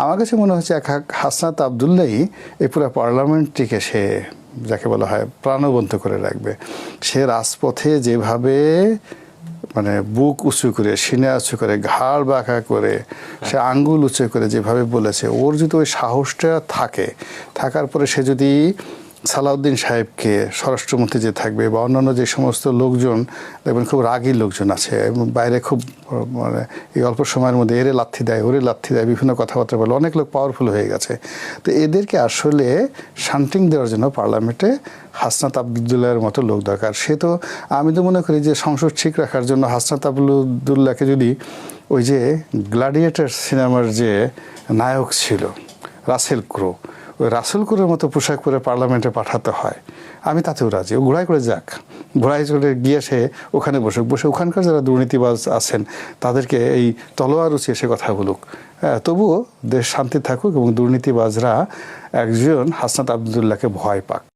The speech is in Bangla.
আমার কাছে মনে হচ্ছে হাসনাত আব্দুল্লাহই এই পুরো পার্লামেন্টটিকে সে যাকে বলা হয় প্রাণবন্ত করে রাখবে। সে রাজপথে যেভাবে মানে বুক উঁচু করে, সিনা উঁচু করে, ঘাড় বাঁকা করে, সে আঙ্গুল উঁচু করে যেভাবে বলেছে, ওর যদি ওই সাহসটা থাকে, থাকার পরে সে যদি সালাউদ্দিন সাহেবকে, স্বরাষ্ট্রমন্ত্রী যে থাকবে বা অন্যান্য যে সমস্ত লোকজন দেখবেন খুব রাগী লোকজন আছে এবং বাইরে খুব মানে এই অল্প সময়ের মধ্যে এরে লাথি দেয়, ওরে লাথি দেয়, বিভিন্ন কথাবার্তা বলে, অনেক লোক পাওয়ারফুল হয়ে গেছে। তো এদেরকে আসলে শান্টিং দেওয়ার জন্য পার্লামেন্টে হাসনাত আব্দুল্লাহর মতো লোক দরকার। সে তো আমি তো মনে করি যে সংসদ ঠিক রাখার জন্য হাসনাত আব্দুল্লাহকে যদি ওই যে গ্ল্যাডিয়েটর সিনেমার যে নায়ক ছিল রাসেল ক্রো, ওই রাসেল ক্রোর মতো পোশাক পরে পার্লামেন্টে পাঠাতে হয়, আমি তাতেও রাজি। ও ঘোড়ায় করে যাক, ঘোড়ায় চড়ে গিয়ে সে ওখানে বসে ওখানকার যারা দুর্নীতিবাজ আছেন তাদেরকে এই তলোয়ার উঁচিয়ে সে কথা বলুক। তবুও দেশ শান্তি থাকুক এবং দুর্নীতিবাজরা একজন হাসনাত আব্দুল্লাহকে ভয় পাক।